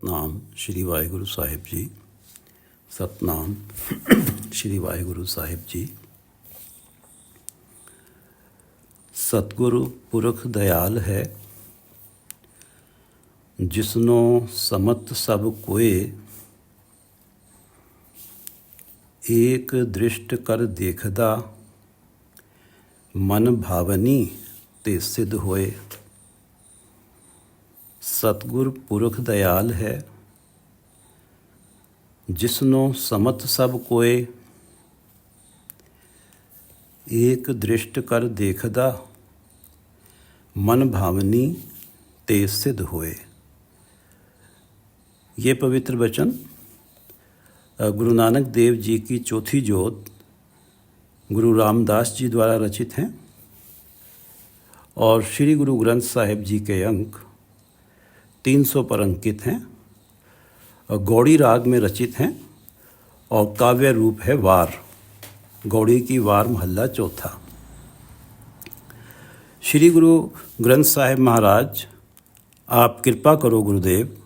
ਸਤਨਾਮ ਸ਼੍ਰੀ ਵਾਹਿਗੁਰੂ ਸਾਹਿਬ ਜੀ। ਸਤਨਾਮ ਸ਼੍ਰੀ ਵਾਹਿਗੁਰੂ ਸਾਹਿਬ ਜੀ। ਸਤਿਗੁਰੂ ਪੁਰਖ ਦਇਆਲ ਹੈ, ਜਿਸਨੋਂ ਸਮਤ ਸਭ ਕੋਏ। ਏਕ ਦ੍ਰਿਸ਼ਟ ਕਰ ਦੇਖਦਾ, ਮਨ ਭਾਵਨੀ ਤੇ ਸਿੱਧ ਹੋਏ। सतगुर पुरख दयाल है, जिसनो समत सब कोए। एक दृष्ट कर देखदा, मन भावनी ते सिद्ध होए। ये पवित्र वचन गुरु नानक देव जी की चौथी जोत गुरु रामदास जी द्वारा रचित हैं और श्री गुरु ग्रंथ साहिब जी के अंक 300 पर अंकित हैं और गौड़ी राग में रचित हैं और काव्य रूप है वार। गौड़ी की वार महल्ला चौथा। श्री गुरु ग्रंथ साहिब महाराज, आप कृपा करो गुरुदेव,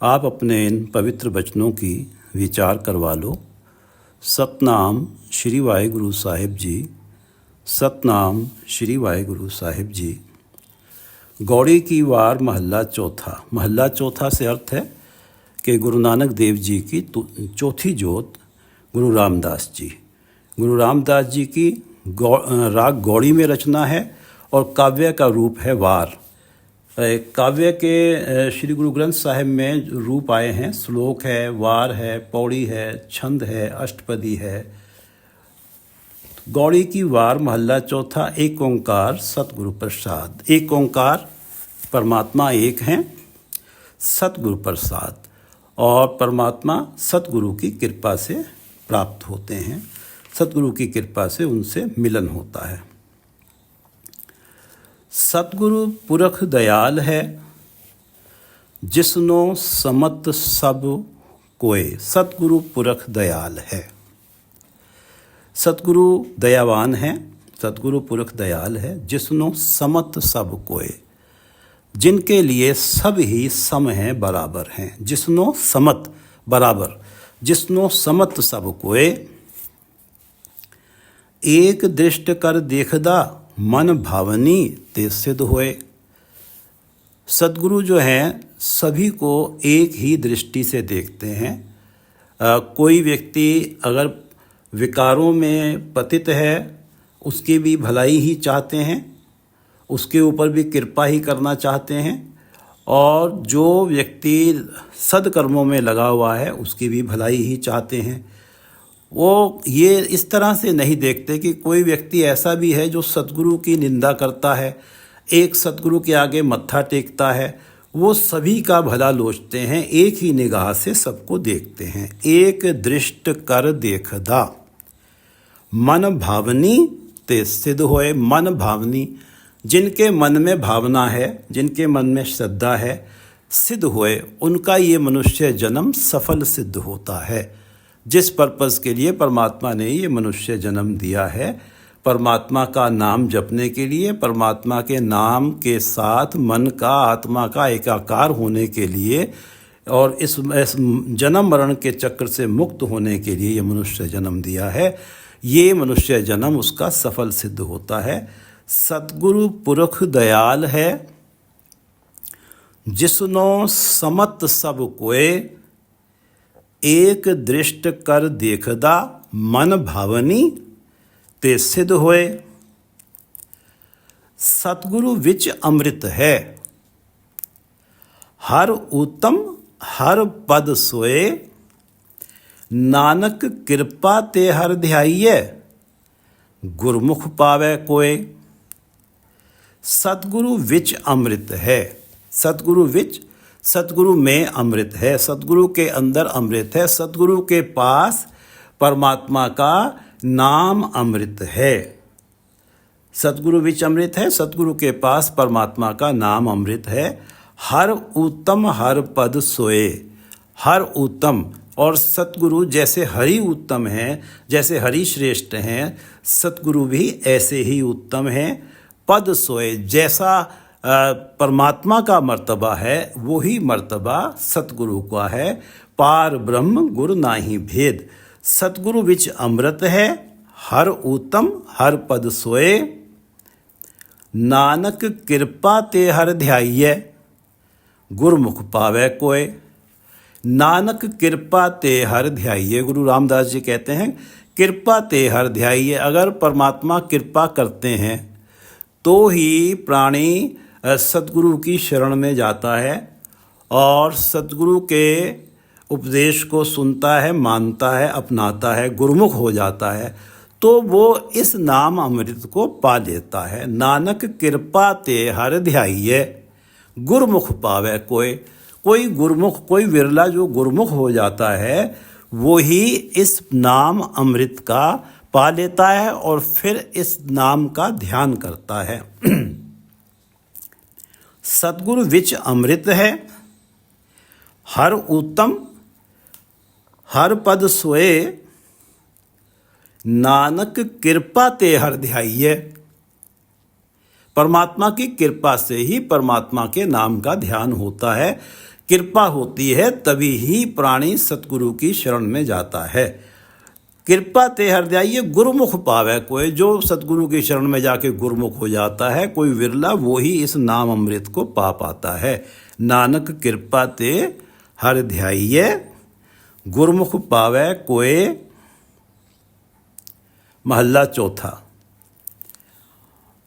आप अपने इन पवित्र वचनों की विचार करवा लो। सतनाम श्री वाहिगुरु साहिब जी। सतनाम श्री वाहिगुरु साहिब जी। गौड़ी की वार महल्ला चौथा। महल्ला चौथा से अर्थ है कि गुरु नानक देव जी की चौथी जोत गुरु रामदास जी। गुरु रामदास जी की राग गौड़ी में रचना है और काव्य का रूप है वार। काव्य के श्री गुरु ग्रंथ साहिब में रूप आए हैं, श्लोक है, वार है, पौड़ी है, छंद है, अष्टपदी है। गौड़ी की वार महल्ला चौथा। एक ओंकार सतगुरु प्रसाद। एक ओंकार परमात्मा एक हैं, सतगुरु प्रसाद, और परमात्मा सतगुरु की कृपा से प्राप्त होते हैं। सतगुरु की कृपा से उनसे मिलन होता है। सतगुरु पुरख दयाल है, जिसनो समत सब कोए। सतगुरु पुरख दयाल है। सतगुरु दयावान है, सतगुरु पुरख दयाल है, जिसनो समत सब कोए, जिनके लिए सब ही सम हैं, बराबर हैं। जिसनो समत बराबर, जिसनो समत सब कोए। एक दृष्ट कर देखदा, मन भावनी ते सिद्ध होए। सतगुरु जो हैं सभी को एक ही दृष्टि से देखते हैं। कोई व्यक्ति अगर विकारों में पतित है, उसकी भी भलाई ही चाहते हैं, उसके ऊपर भी कृपा ही करना चाहते हैं, और जो व्यक्ति सदकर्मों में लगा हुआ है उसकी भी भलाई ही चाहते हैं। वो ये इस तरह से नहीं देखते कि कोई व्यक्ति ऐसा भी है जो सतगुरु की निंदा करता है, एक सतगुरु के आगे मत्था टेकता है। वो सभी का भला लोचते हैं, एक ही निगाह से सबको देखते हैं। एक दृष्ट कर देखदा, मन भावनी ते सिद्ध होए। मन भावनी, जिनके मन में भावना है, जिनके मन में श्रद्धा है, सिद्ध होए, उनका ये मनुष्य जन्म सफल सिद्ध होता है। जिस पर्पस के लिए परमात्मा ने ये मनुष्य जन्म दिया है, परमात्मा का नाम जपने के लिए, परमात्मा के नाम के साथ मन का, आत्मा का एकाकार होने के लिए, और इस जन्म मरण के चक्र से मुक्त होने के लिए ये मनुष्य जन्म दिया है। ये मनुष्य जन्म उसका सफल सिद्ध होता है। सतगुरु पुरख दयाल है, जिसनो समत सब कोए। एक दृष्ट कर देखदा, मन भावनी ते सिद्ध होए। सतगुरु विच अमृत है, हर उत्तम हर पद सोए। नानक कृपा ते हर ध्याइये, गुरमुख पावे कोय। सतगुरु विच अमृत है। सतगुरु विच, सतगुरु में अमृत है, सतगुरु के अंदर अमृत है। सतगुरु के पास परमात्मा का नाम अमृत है। सतगुरु विच अमृत है, सतगुरु के पास परमात्मा का नाम अमृत है। हर उत्तम हर पद सोए। हर उत्तम, और सतगुरु जैसे हरि उत्तम हैं, जैसे हरि श्रेष्ठ हैं, सतगुरु भी ऐसे ही उत्तम हैं। पद सोए, जैसा परमात्मा का मर्तबा है वही मर्तबा सतगुरु का है। पार ब्रह्म गुर नाही भेद, सतगुरु विच अमृत है, हर उत्तम हर पद सोए, नानक कृपा ते हर ध्याइये, गुरमुख पावे कोय। नानक कृपा ते हर ध्याइये, गुरु रामदास जी कहते हैं कृपा ते हर ध्याइये। अगर परमात्मा कृपा करते हैं तो ही प्राणी सतगुरु की शरण में जाता है और सतगुरु के उपदेश को सुनता है, मानता है, अपनाता है, गुरमुख हो जाता है, तो वो इस नाम अमृत को पा लेता है। नानक कृपा ते हर ध्याइये, गुरमुख पावे कोय। कोई गुरमुख, कोई विरला जो गुरमुख हो जाता है वो ही इस नाम अमृत का पा लेता है और फिर इस नाम का ध्यान करता है। सतगुरु विच अमृत है, हर उत्तम हर पद सोए, नानक कृपा ते हर ध्याइये। परमात्मा की कृपा से ही परमात्मा के नाम का ध्यान होता है। कृपा होती है तभी ही प्राणी सतगुरु की शरण में जाता है। कृपा ते हर ध्याइये, गुरमुख पावे कोई। जो सतगुरु की शरण में जाके गुरमुख हो जाता है, कोई विरला, वो ही इस नाम अमृत को पा पाता है। नानक कृपा ते हर ध्याइये, गुरमुख पावे कोय। महला चौथा।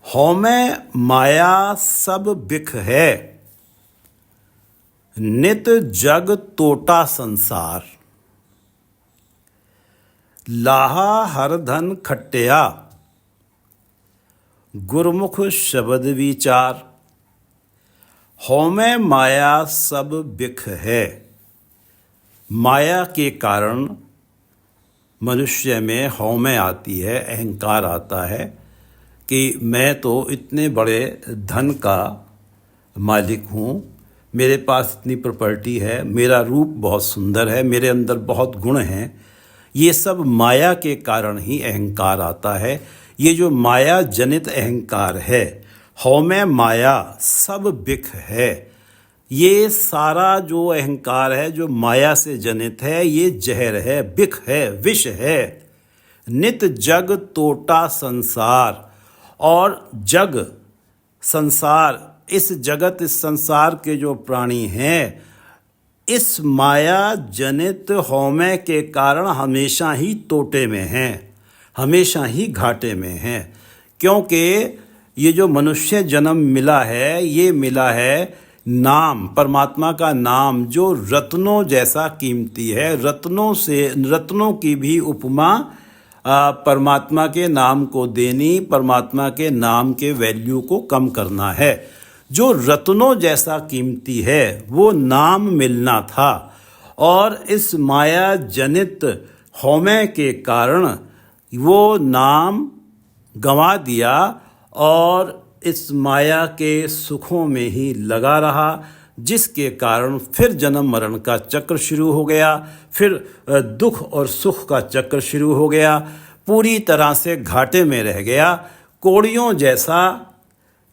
हौमै माया सब बिख है, नित जग तोटा संसार, लाहा हर धन खट्टिया, गुरमुख शब्द विचार। हौमै माया सब बिख है। माया के कारण मनुष्य में हौमै आती है, अहंकार आता है कि मैं तो इतने बड़े धन का मालिक हूँ, मेरे पास इतनी प्रॉपर्टी है, मेरा रूप बहुत सुंदर है, मेरे अंदर बहुत गुण हैं। ये सब माया के कारण ही अहंकार आता है। ये जो माया जनित अहंकार है, हौमै माया सब बिख है, ये सारा जो अहंकार है जो माया से जनित है, ये जहर है, बिख है, विष है। नित जग तोटा संसार, और जग संसार, इस जगत, इस संसार के जो प्राणी हैं, इस माया जनित हौमै के कारण हमेशा ही तोटे में हैं, हमेशा ही घाटे में हैं। क्योंकि ये जो मनुष्य जन्म मिला है, ये मिला है नाम, परमात्मा का नाम, जो रत्नों जैसा कीमती है। रत्नों की भी उपमा परमात्मा के नाम को देनी, परमात्मा के नाम के वैल्यू को कम करना है। जो रत्नों जैसा कीमती है वो नाम मिलना था, और इस माया जनित हौमै के कारण वो नाम गंवा दिया और इस माया के सुखों में ही लगा रहा, जिसके कारण फिर जन्म मरण का चक्र शुरू हो गया, फिर दुख और सुख का चक्र शुरू हो गया, पूरी तरह से घाटे में रह गया। कोड़ियों जैसा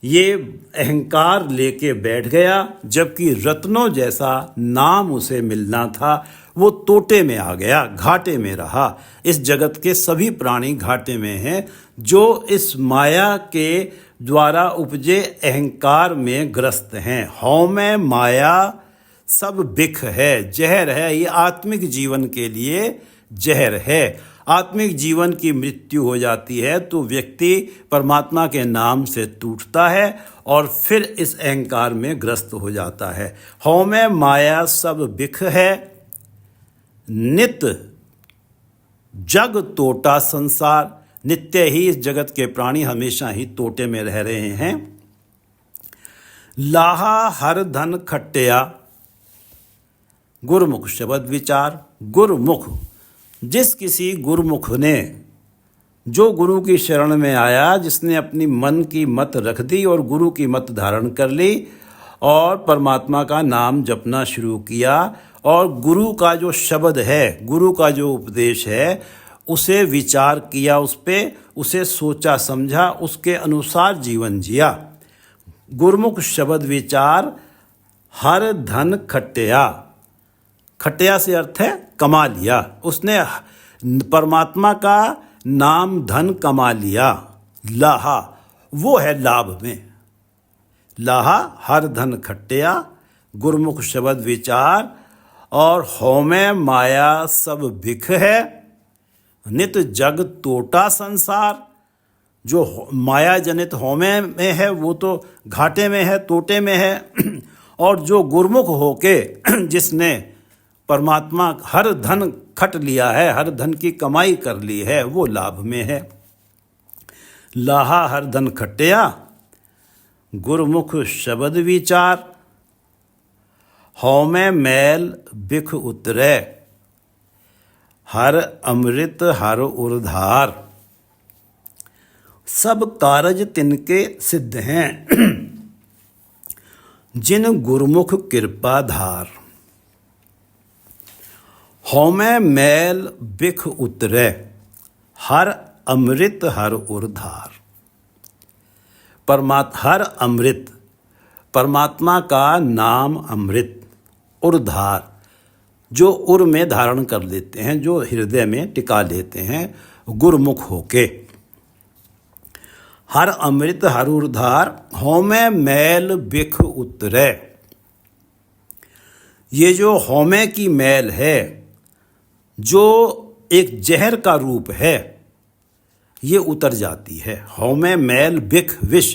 ये अहंकार लेके बैठ गया, जबकि रत्नों जैसा नाम उसे मिलना था वो तोटे में आ गया, घाटे में रहा। इस जगत के सभी प्राणी घाटे में हैं, जो इस माया के द्वारा उपजे अहंकार में ग्रस्त हैं। हौमै माया सब बिख है, जहर है। ये आत्मिक जीवन के लिए जहर है। आत्मिक जीवन की मृत्यु हो जाती है तो व्यक्ति परमात्मा के नाम से टूटता है और फिर इस अहंकार में ग्रस्त हो जाता है। हौमै माया सब बिख है, नित जग तोटा संसार। नित्य ही इस जगत के प्राणी हमेशा ही तोटे में रह रहे हैं। लाहा हर धन खट्टिया, गुरमुख शब्द विचार। गुरमुख, जिस किसी गुरमुख ने, जो गुरु की शरण में आया, जिसने अपनी मन की मत रख दी और गुरु की मत धारण कर ली और परमात्मा का नाम जपना शुरू किया, और गुरु का जो शब्द है, गुरु का जो उपदेश है, उसे विचार किया, उस पे उसे सोचा समझा, उसके अनुसार जीवन जिया। गुरमुख शब्द विचार हर धन खट्या। खट्या से अर्थ है कमा लिया, उसने परमात्मा का नाम धन कमा लिया। लाहा वो है लाभ में, लाहा हर धन खट्या, गुरमुख शब्द विचार और होमे माया सब भिख है। नित जग तोटा संसार, जो माया जनित होमे में है वो तो घाटे में है, तोटे में है। और जो गुरमुख होके जिसने परमात्मा हर धन खट लिया है, हर धन की कमाई कर ली है, वो लाभ में है। लाहा हर धन खट्या, गुरमुख शब्द विचार, होमे मैल बिख उतरे, हर अमृत हर उर्धार। सब कारज तिनके सिद्ध हैं, जिन गुरमुख कृपा धार। होमे मैल बिख उतरे, हर अमृत हर उर्धार। हर अमृत, परमात्मा का नाम अमृत, उर्धार जो उर में धारण कर लेते हैं, जो हृदय में टिका लेते हैं गुरमुख होके। हर अमृत हर उर्धार, होमे मैल बिख उतरे। ये जो होमे की मैल है, जो एक जहर का रूप है, ये उतर जाती है। होमे मैल बिख विष,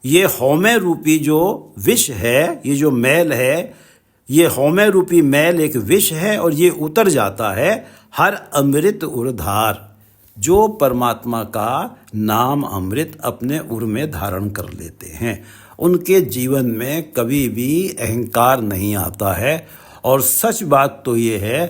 ये होमे रूपी जो विष है, ये जो मैल है, ये होमे रूपी मैल एक विष है और ये उतर जाता है। हर अमृत उर्धार, जो परमात्मा का नाम अमृत अपने उर में धारण कर लेते हैं, उनके जीवन में कभी भी अहंकार नहीं आता है। और सच बात तो ये है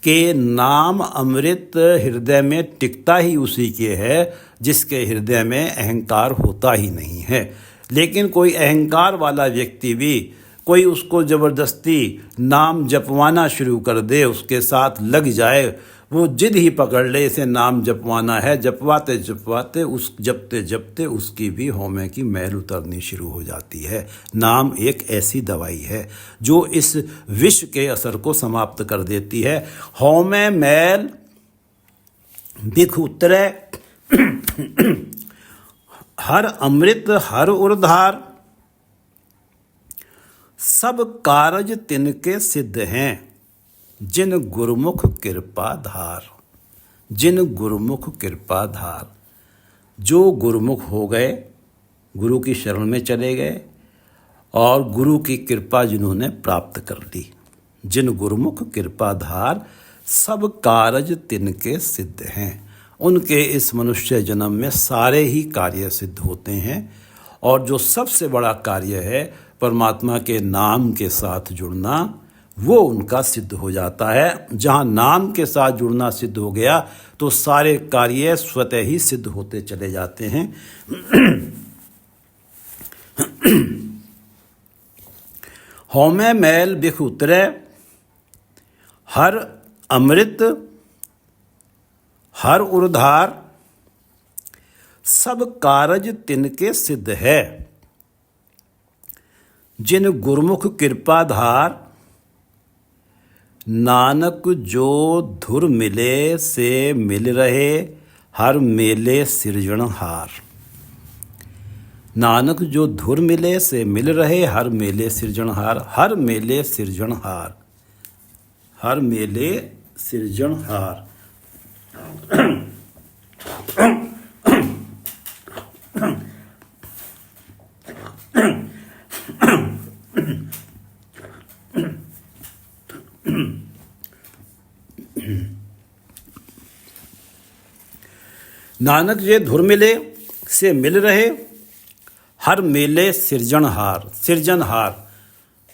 कि नाम अमृत हृदय में टिकता ही उसी के है जिसके हृदय में अहंकार होता ही नहीं है। लेकिन कोई अहंकार वाला व्यक्ति भी, कोई उसको ज़बरदस्ती नाम जपवाना शुरू कर दे, उसके साथ लग जाए, वो जिद ही पकड़ ले इसे नाम जपवाना है, जपवाते जपवाते जपते जपते उसकी भी होमे की मैल उतरनी शुरू हो जाती है। नाम एक ऐसी दवाई है जो इस विष के असर को समाप्त कर देती है। होमे मैल बिख उतरे, हर अमृत हर उर्धार। सब कारज तिनके सिद्ध हैं, जिन गुरमुख कृपा धार। जिन गुरमुख कृपा धार, जो गुरमुख हो गए, गुरु की शरण में चले गए और गुरु की कृपा जिन्होंने प्राप्त कर ली, जिन गुरमुख कृपा धार, सब कारज तिनके सिद्ध हैं। उनके इस मनुष्य जन्म में सारे ही कार्य सिद्ध होते हैं। और जो सबसे बड़ा कार्य है परमात्मा के नाम के साथ जुड़ना, वो उनका सिद्ध हो जाता है। जहाँ नाम के साथ जुड़ना सिद्ध हो गया तो सारे कार्य स्वतः ही सिद्ध होते चले जाते हैं। होमे मैल बिख उतरे, हर अमृत हर उर्धार। सब कारज तिनके सिद्ध है, जिन गुरमुख कृपा धार। नानक जो धुर मिले से मिल रहे, हर मेले सिरजनहार। नानक जो धुर मिले से मिल रहे, हर मेले सिरजनहार। हर मेले सिरजनहार, हर मेले सिरजनहार। नानक जे धुर मिले से मिल रहे, हर मेले सिरजनहार। सिरजनहार,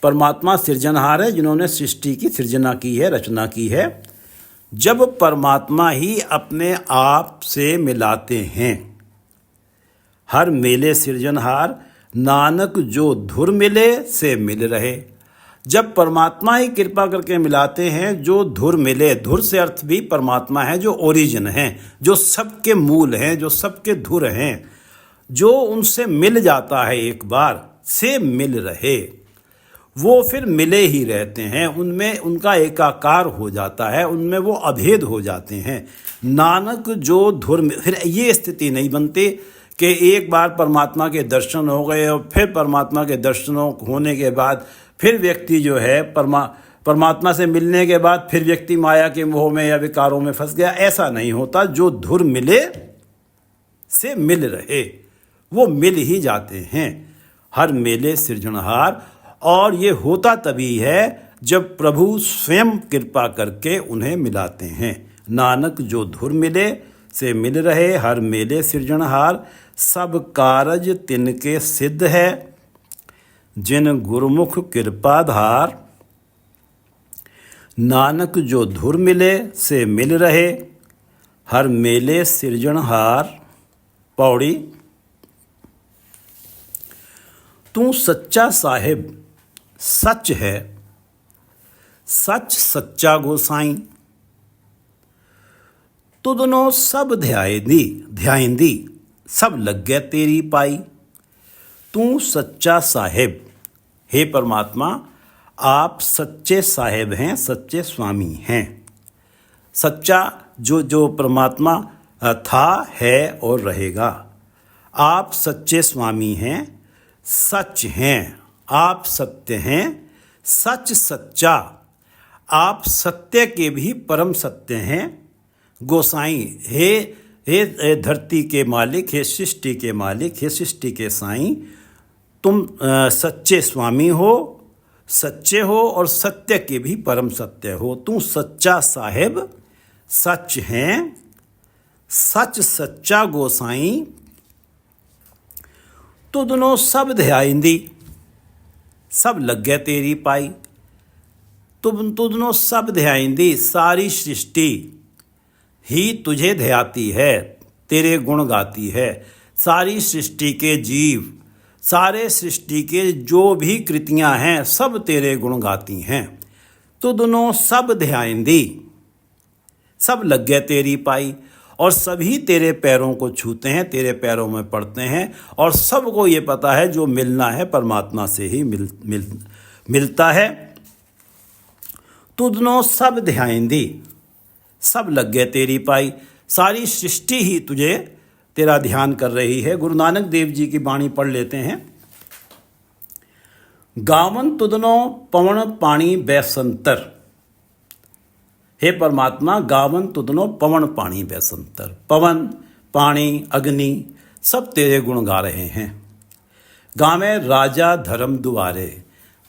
परमात्मा सिरजनहार है, जिन्होंने सृष्टि की सृजना की है, रचना की है। जब परमात्मा ही अपने आप से मिलाते हैं, हर मेले सिरजनहार। नानक जो धुर मिले से मिल रहे, जब परमात्मा ही कृपा करके मिलाते हैं, जो धुर मिले, धुर से अर्थ भी परमात्मा है, जो ओरिजिन है, जो सबके मूल हैं, जो सबके धुर हैं, जो उनसे मिल जाता है एक बार, से मिल रहे, वो फिर मिले ही रहते हैं, उनमें उनका एकाकार हो जाता है, उनमें वो अभेद हो जाते हैं। नानक जो धुर में, फिर ये स्थिति नहीं बनती कि एक बार परमात्मा के दर्शन हो गए और फिर परमात्मा के दर्शनों होने के बाद फिर व्यक्ति जो है परमात्मा से मिलने के बाद फिर व्यक्ति माया के मोह में या विकारों में फंस गया। ऐसा नहीं होता। जो धुर मिले से मिल रहे, वो मिल ही जाते हैं। हर मेले सृजनहार, और ये होता तभी है जब प्रभु स्वयं कृपा करके उन्हें मिलाते हैं। नानक जो धुर मिले से मिल रहे, हर मेले सृजनहार, सब कारज तिनके सिद्ध है, जिन गुरुमुख कृपाधार। नानक जो धुर मिले से मिल रहे, हर मेले सृजनहार। पौड़ी। तू सच्चा साहिब सच है, सच सच्चा गोसाई, तुदनो सब ध्याइंदी, सब लग गए तेरी पाई। तू सच्चा साहिब, हे परमात्मा आप सच्चे साहिब हैं, सच्चे स्वामी हैं। सच्चा जो परमात्मा था, है और रहेगा। आप सच्चे स्वामी हैं, सच हैं, आप सत्य हैं, सच सच्चा, आप सत्य के भी परम सत्य हैं। गोसाई, हे धरती के मालिक, हे सृष्टि के मालिक, हे सृष्टि के साईं, तुम सच्चे स्वामी हो, सच्चे हो और सत्य के भी परम सत्य हो। तू सच्चा साहिब सच हैं, सच सच्चा गोसाई, तुदनो सब ध्याइंदी, सब लग गए तेरी पाई। तुदनो सब ध्याइंदी, सारी सृष्टि ही तुझे ध्याती है, तेरे गुण गाती है। सारी सृष्टि के जीव, सारे सृष्टि के जो भी कृतियां हैं, सब तेरे गुण गाती हैं। तुदनो सब ध्याइंदी, सब लग गए तेरी पाई, और सभी तेरे पैरों को छूते हैं, तेरे पैरों में पड़ते हैं। और सबको ये पता है जो मिलना है परमात्मा से ही मिलता है। तुदनो सब ध्याइंदी, सब लग गए तेरी पाई, सारी सृष्टि ही तुझे तेरा ध्यान कर रही है। गुरु नानक देव जी की वाणी पढ़ लेते हैं। गावन तुदनो पवन पानी बैसंतर, हे परमात्मा गावन तुदनो पवन पानी बैसंतर। पवन, पानी, अग्नि सब तेरे गुण गा रहे हैं। गावे राजा धर्म दुआरे,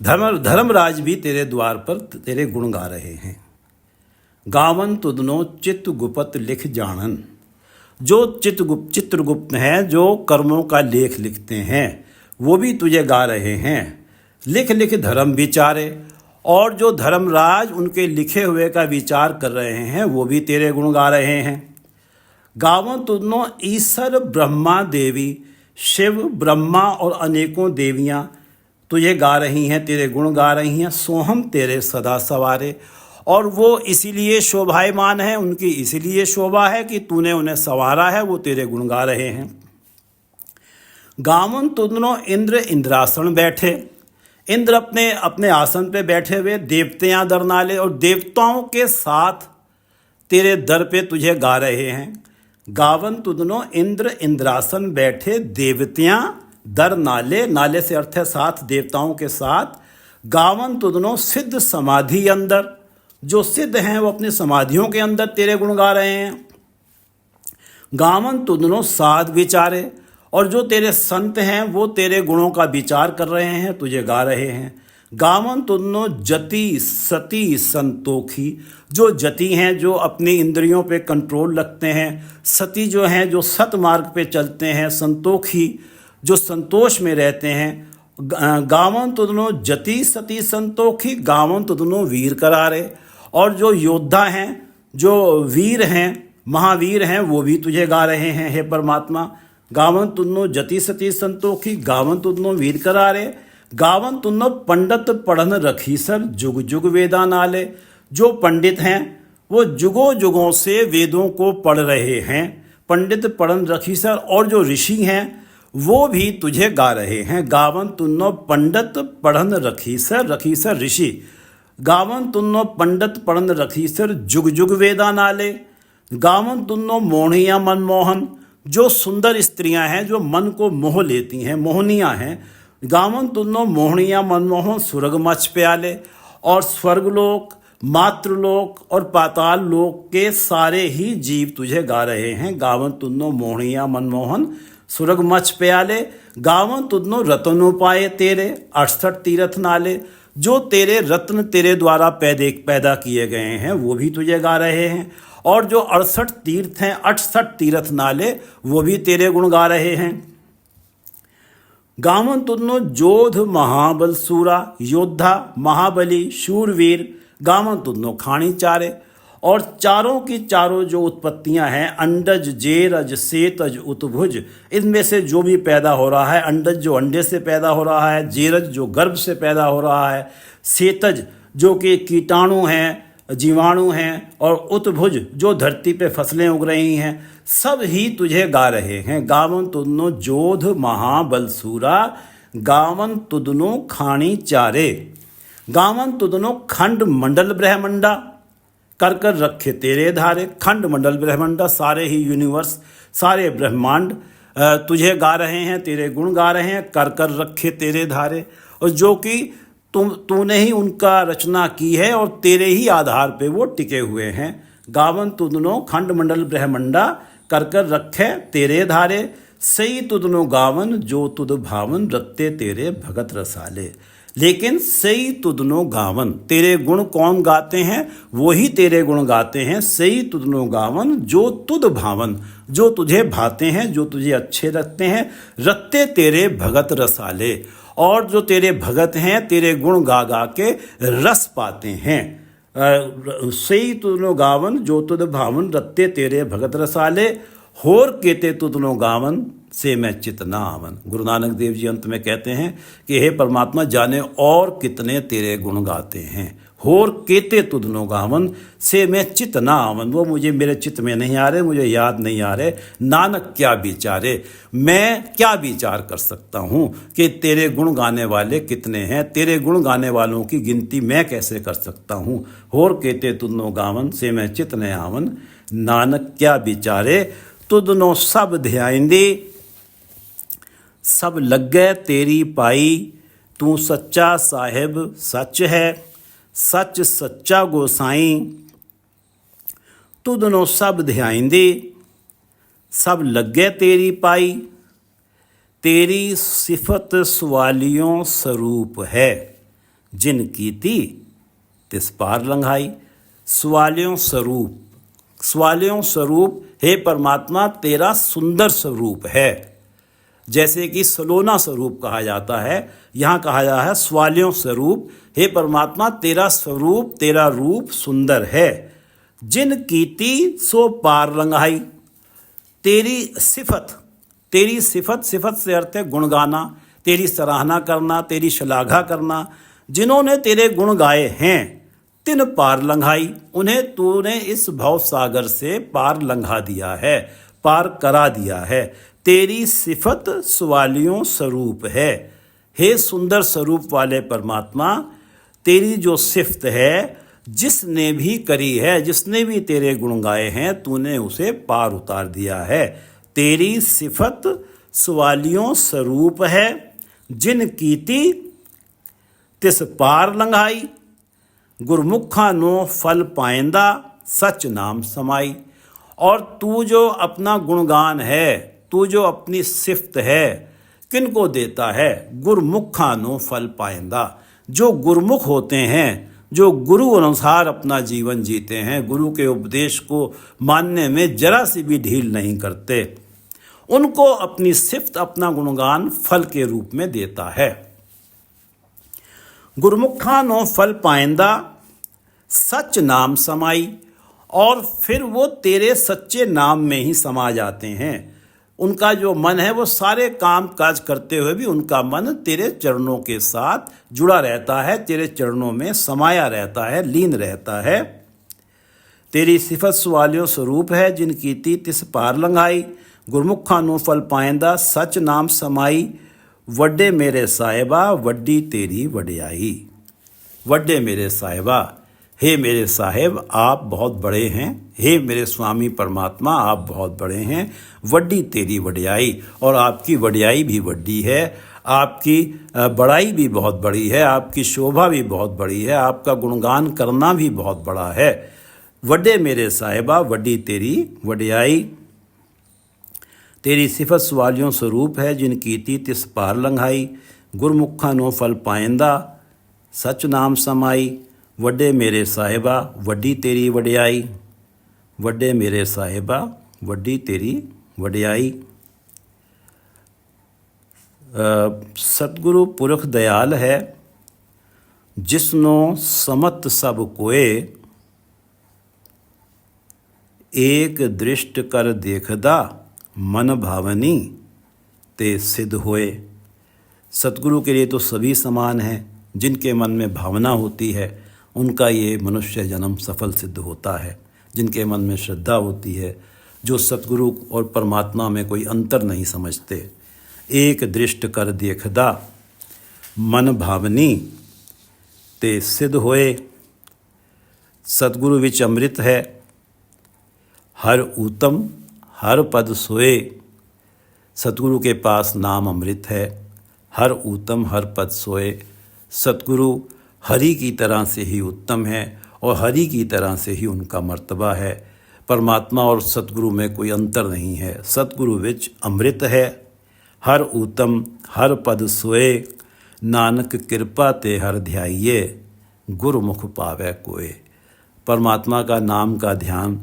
धर्मराज भी तेरे द्वार पर तेरे गुण गा रहे हैं। गावन तुदनो चित्त गुप्त लिख जानन, जो चित्रगुप्त हैं, जो कर्मों का लेख लिखते हैं, वो भी तुझे गा रहे हैं। लिख लिख धर्म विचारे, और जो धर्मराज उनके लिखे हुए का विचार कर रहे हैं, वो भी तेरे गुण गा रहे हैं। गावन तुदनो ईश्वर ब्रह्मा देवी, शिव ब्रह्मा और अनेकों देवियाँ तुझे गा रही हैं, तेरे गुण गा रही हैं। सोहम तेरे सदा सवारे, और वो इसीलिए शोभायमान है, उनकी इसीलिए शोभा है कि तूने उन्हें संवारा है, वो तेरे गुण गा रहे हैं। गावन तुदनो इंद्र इंद्रासन बैठे, इंद्र अपने आसन पे बैठे हुए, देवतियाँ दर नाले, और देवताओं के साथ तेरे दर पे तुझे गा रहे हैं। गावन तुदनो इंद्र इंद्रासन बैठे, देवतियाँ दर नाले, नाले से अर्थ है साथ, देवताओं के साथ। गावन तुदनो सिद्ध समाधि अंदर, जो सिद्ध हैं वो अपनी समाधियों के अंदर तेरे गुण गा रहे हैं। गावन तुदनो साध विचारे, और जो तेरे संत हैं वो तेरे गुणों का विचार कर रहे हैं, तुझे गा रहे हैं। गावन तुदनो जति सती संतोखी, जो जति हैं जो अपनी इंद्रियों पे कंट्रोल रखते हैं, सती जो हैं जो सत मार्ग पे चलते हैं, संतोखी जो संतोष में रहते हैं। गावन तुदनो जति सती संतोखी, गावन तुदनो वीर करारे, और जो योद्धा हैं, जो वीर हैं, महावीर हैं, वो भी तुझे गा रहे हैं हे परमात्मा। गावन तुदनो जति सती संतोखी, गावन तुदनो वीर करारे, गावन तुदनो पंडित पढ़न रखीसर, जुग जुग वेदा नाले। जो पंडित हैं वो जुगों जुगों से वेदों को पढ़ रहे हैं, पंडित पढ़न रखीसर। और जो ऋषि हैं वो भी तुझे गा रहे हैं। गावन तुन्नो पंडित पढ़न रखीसर ऋषि। गावन तुन्नो पंडित पढ़न रखीसर जुग जुग वेदा नाले। गावन तुन्नो मोहनिया मनमोहन, जो सुंदर स्त्रियां हैं जो मन को मोह लेती हैं, मोहनियां हैं। गावन तुन्नो मोहनिया मनमोहन सुरग मच प्याले। और स्वर्गलोक, मातृलोक और पाताल लोक के सारे ही जीव तुझे गा रहे हैं। गावन तुन्नो मोहनिया मनमोहन सुरग मच प्याले। गावन तुन्नो रत्नोपाय तेरे 68 तीर्थ नाले। जो तेरे रत्न तेरे द्वारा पैदा किए गए हैं वो भी तुझे गा रहे हैं। और जो 68 तीर्थ हैं, 68 तीर्थ नाले, वो भी तेरे गुण गा रहे हैं। गावन तुन्नो जोध महाबल सूरा, योद्धा महाबली शूरवीर। गावन तुन्नो खाणी चारे। और चारों की चारों जो उत्पत्तियां हैं, अंडज जेरज सेतज उत्भुज, इनमें से जो भी पैदा हो रहा है, अंडज जो अंडे से पैदा हो रहा है, जेरज जो गर्भ से पैदा हो रहा है, सेतज जो कि कीटाणु हैं, जीवाणु हैं, और उत्भुज जो धरती पे फसलें उग रही हैं, सब ही तुझे गा रहे हैं। गावन तुदनो जोध महाबलसूरा, गावन तुदनो खाणी चारे। गावन तुदनो खंड मंडल ब्रह्मंडा, कर कर रखे तेरे धारे। खंड मंडल ब्रह्मंडा, सारे ही यूनिवर्स, सारे ब्रह्मांड तुझे गा रहे हैं, तेरे गुण गा रहे हैं। कर कर रखे तेरे धारे, और जो कि तूने ही उनका रचना की है और तेरे ही आधार पे वो टिके हुए हैं। गावन तुदनो खंड मंडल ब्रह्मंडा, कर कर रखे तेरे धारे। सही तुदनो गावन जो तुद भावन, रत्ते तेरे भगत रसाले। लेकिन सही तुदनो गावन, तेरे गुण कौन गाते हैं? वो ही तेरे गुण गाते हैं। सही तुदनो गावन जो तुद भावन, जो तुझे भाते हैं, जो तुझे अच्छे लगते हैं। रत्ते तेरे भगत रसाले, और जो तेरे भगत हैं तेरे गुण गा गा के रस पाते हैं। सही तुदनो गावन जो तुद भावन, रत्ते तेरे भगत रसाले। होर केते तुदनो गावन से मैं चित ना आवन। गुरु नानक देव जी अंत में कहते हैं कि हे परमात्मा, जाने और कितने तेरे गुण गाते हैं। होर केते तुदनो गावन से मैं चित ना आवन, वो मुझे मेरे चित्त में नहीं आ रहे, मुझे याद नहीं आ रहे। नानक क्या विचारे, मैं क्या विचार कर सकता हूँ कि तेरे गुण गाने वाले कितने हैं। तेरे गुण गाने वालों की गिनती मैं कैसे कर सकता हूँ। होर केते तुदनो गावन से मैं चित न आवन, नानक क्या विचारे। तुदनो सब ध्याइंदे, सब लगे तेरी पाई। तू सच्चा साहिब सच है, सच सच्चा गोसाई। तुदनो सब ध्याइंदे, सब लगे तेरी पाई। तेरी सिफत सवालियों स्वरूप है, जिन कीती तिस पार लंघाई। सवालियों स्वरूप, सवालियों स्वरूप, हे परमात्मा तेरा सुंदर स्वरूप है। जैसे कि सलोना स्वरूप कहा जाता है, यहाँ कहा जाता है सवालियों स्वरूप। हे परमात्मा तेरा स्वरूप, तेरा रूप सुंदर है। जिन कीती सो पार लंघाई। तेरी सिफत, तेरी सिफत, सिफत से अर्थ है गुण गाना, तेरी सराहना करना, तेरी शलाघा करना। जिन्होंने तेरे गुण गाए हैं तिन पार लंघाई, उन्हें तूने इस भव सागर से पार लंघा दिया है, पार करा दिया है। तेरी सिफत सवालियों स्वरूप है। हे सुंदर स्वरूप वाले परमात्मा, तेरी जो सिफत है, जिसने भी करी है, जिसने भी तेरे गुण गाए हैं, तूने उसे पार उतार दिया है। तेरी सिफत सवालियों स्वरूप है, जिन कीती तिस पार लंघाई। गुरमुखा नो फल पाएंदा, सच नाम समाई। और तू जो अपना गुणगान है, तू जो अपनी सिफत है, किनको देता है? गुरमुखा नो फल पाएंदा, जो गुरमुख होते हैं, जो गुरु अनुसार अपना जीवन जीते हैं, गुरु के उपदेश को मानने में जरा सी भी ढील नहीं करते, उनको अपनी सिफत, अपना गुणगान फल के रूप में देता है। गुरमुखा नो फल पाएंदा, सच नाम समाई। और फिर वो तेरे सच्चे नाम में ही समा जाते हैं। उनका जो मन है वो सारे काम काज करते हुए भी उनका मन तेरे चरणों के साथ जुड़ा रहता है, तेरे चरणों में समाया रहता है, लीन रहता है। तेरी सिफत सवालियों स्वरूप है, जिन कीती तिस पार लंघाई। ਗੁਰਮੁਖਾਂ ਨੂੰ ਫਲ ਪਾਇੰਦਾ ਸਚ ਨਾਮ ਸਮਾਈ ਵੱਡੇ ਮੇਰੇ ਸਾਹਿਬਾ ਵੱਡੀ तेरी वडियाई। वड्डे मेरे साहिबा, हे मेरे साहिब आप बहुत बड़े हैं, हे मेरे स्वामी परमात्मा आप बहुत बड़े हैं, वड्डी तेरी वडियाई, और आपकी वडियाई भी वड्डी है, आपकी बड़ाई भी बहुत बड़ी है, आपकी शोभा भी बहुत बड़ी है, आपका गुणगान करना भी बहुत बड़ा है। वड्डे मेरे साहिबा वड्डी तेरी वडियाई। तेरी सिफत सवालियों स्वरूप है जिन कीती तिस पार लंघाई। गुरमुखा नो फल पाइंदा सच नाम समाई। वड्डे मेरे साहिबा वड्डी तेरी वडियाई। वड्डे मेरे साहिबा वड्डी तेरी वडियाई। सतगुरु पुरख दयाल है जिसनो समत सब कोए। एक दृष्ट कर देखदा मन भावनी ते सिद्ध होए। सतगुरु के लिए तो सभी समान हैं। जिनके मन में भावना होती है उनका ये मनुष्य जन्म सफल सिद्ध होता है। जिनके मन में श्रद्धा होती है, जो सतगुरु और परमात्मा में कोई अंतर नहीं समझते। एक दृष्ट कर देखदा मन भावनी ते सिद्ध होए। सतगुरु विच अमृत है हर ऊतम हर पद सोए। सतगुरु के पास नाम अमृत है, हर ऊतम हर पद सोए। सतगुरु हरि की तरह से ही उत्तम है और हरि की तरह से ही उनका मर्तबा है। परमात्मा और सतगुरु में कोई अंतर नहीं है। सतगुरु विच अमृत है हर ऊतम हर पद सोए। नानक कृपा ते हर ध्याइये गुरमुख पावै कोय। परमात्मा का नाम का ध्यान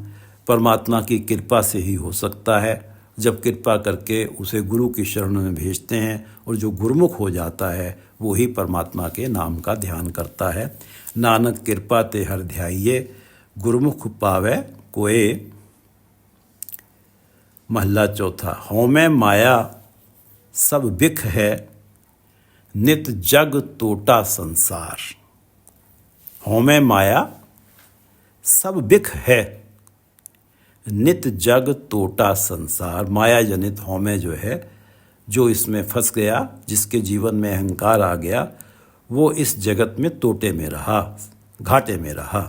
परमात्मा की कृपा से ही हो सकता है। जब कृपा करके उसे गुरु की शरण में भेजते हैं और जो गुरुमुख हो जाता है वो ही परमात्मा के नाम का ध्यान करता है। नानक कृपा ते हर ध्याइये गुरुमुख पावै कोय। महला चौथा। हौमै माया सब बिख है नित जग तोटा संसार। हौमै माया सब बिख है नित जग तोटा संसार। माया जनित हौमे जो है, जो इसमें फंस गया, जिसके जीवन में अहंकार आ गया, वो इस जगत में तोटे में रहा, घाटे में रहा।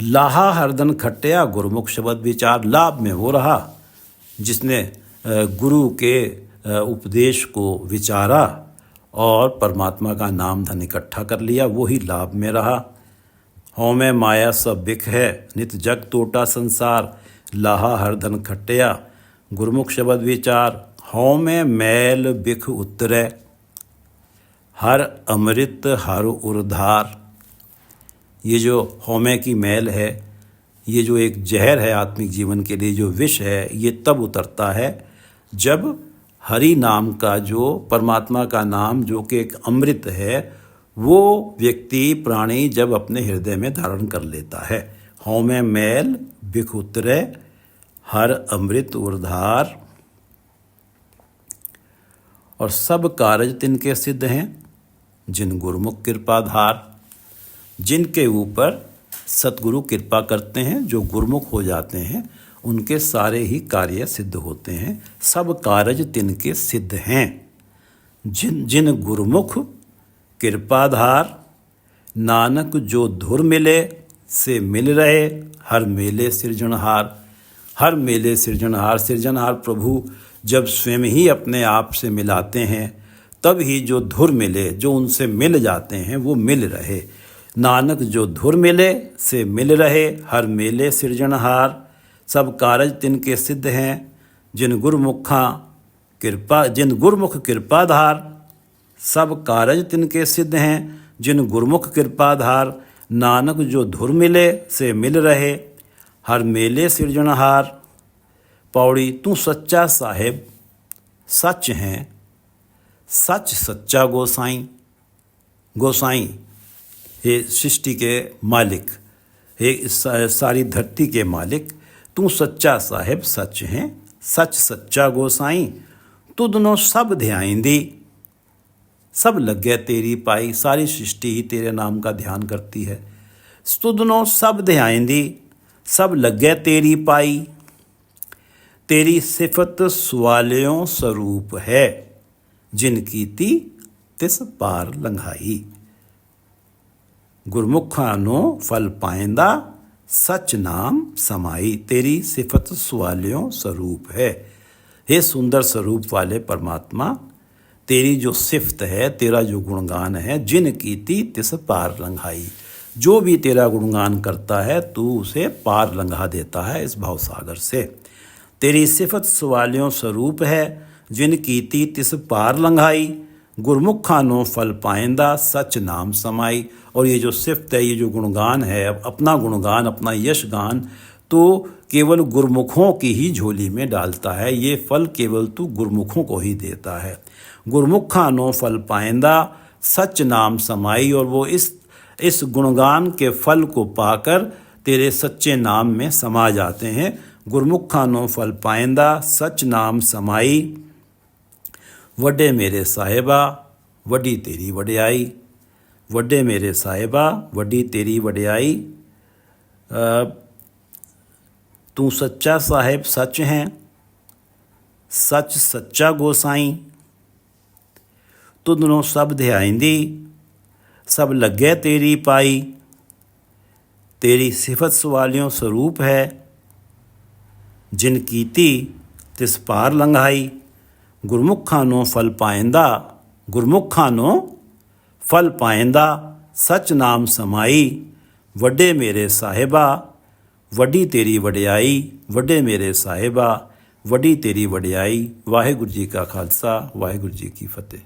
लाहा हरदन खट्टिया गुरुमुख शब्द विचार। लाभ में वो रहा जिसने गुरु के उपदेश को विचारा और परमात्मा का नाम धन इकट्ठा कर लिया, वही लाभ में रहा। हौमै माया सब बिख है नित जग तोटा संसार। लाहा हर धन खट्टिया गुरमुख शब्द विचार। हौमै मैल बिख उतरै हर अमृत हर उर्धार। ये जो हौमै की मैल है, ये जो एक जहर है आत्मिक जीवन के लिए, जो विष है, ये तब उतरता है जब हरि नाम का, जो परमात्मा का नाम जो कि एक अमृत है, वो व्यक्ति प्राणी जब अपने हृदय में धारण कर लेता है। हौमै मैल बिख उतरै हर अमृत उर्धार। और सब कारज तिनके सिद्ध हैं जिन गुरुमुख कृपाधार। जिनके ऊपर सतगुरु कृपा करते हैं, जो गुरुमुख हो जाते हैं, उनके सारे ही कार्य सिद्ध होते हैं। सब कारज तिनके सिद्ध हैं जिन जिन गुरुमुख कृपाधार। नानक जो धुर मिले से मिल रहे हर मेले सृजनहार। हर मेले सृजनहार। सृजनहार प्रभु जब स्वयं ही अपने आप से मिलाते हैं तब ही जो धुर मिले, जो उनसे मिल जाते हैं, वो मिल रहे। नानक जो धुर मिले से मिल रहे हर मेले सृजनहार। सब कारज तिनके सिद्ध हैं जिन गुरुमुख कृपाधार। सब कारज तिनके सिद्ध हैं जिन गुरुमुख कृपाधार। नानक जो धुर मिले से मिल रहे हर मेले सृजनहार। पौड़ी। तू सच्चा साहिब सच हैं सच सच्चा गोसाई। गोसाई हे सृष्टि के मालिक, हे सारी धरती के मालिक, तू सच्चा साहिब सच हैं सच सच्चा गोसाई। तुदनो सब ध्याइंदी सब लगे तेरी पाई। सारी सृष्टि ही तेरे नाम का ध्यान करती है। तुदनो सब ध्याइंदी सब लगे तेरी पाई। तेरी सिफत सवालियों स्वरूप है, जिन कीती तिस पार लंघाई। गुरमुखा नो फल पाएंदा, सच नाम समाई। तेरी सिफत सवालियों स्वरूप है। हे सुंदर स्वरूप वाले परमात्मा, तेरी जो सिफत है, तेरा जो गुणगान है, जिन कीती तिस पार लंघाई। जो भी तेरा गुणगान करता है तू उसे पार लंघा देता है इस भवसागर से। तेरी सिफत सवालियों स्वरूप है, जिन कीती तिस पार लंघाई। गुरमुखा नो फल पाएंदा, सच नाम समाई। और ये जो सिफत है, ये जो गुणगान है, अपना गुणगान, अपना यश गान तो केवल गुरमुखों की ही झोली में डालता है। ये फल केवल तू गुरमुखों को ही देता है। गुरमुखा नो फल पाएंदा, सच नाम समाई। और वो इस गुणगान के फल को पाकर तेरे सच्चे नाम में समा जाते हैं। गुरमुखा नो फल पाएंदा, सच नाम समाई। वड्डे मेरे साहिबा, वड्डी तेरी वड्याई। वड्डे मेरे साहिबा, वड्डी तेरी वड्याई। तू सच्चा साहिब सच है, सच सच्चा गोसाई। तुदनों सब ध्याईंदी, सब लगे तेरी पाई। तेरी सिफत सवालियों स्वरूप है, जिन कीती तिस पार लंघाई। गुरमुखा नो फल पाएंदा, गुरमुखा नो फल पाएंदा, सच नाम समाई। वड्डे मेरे साहिबा, वड्डी तेरी वड्याई। वड्डे मेरे साहिबा, वड्डी तेरी वड्याई। वाहिगुरू जी का खालसा, वाहिगुरू जी की फतेह।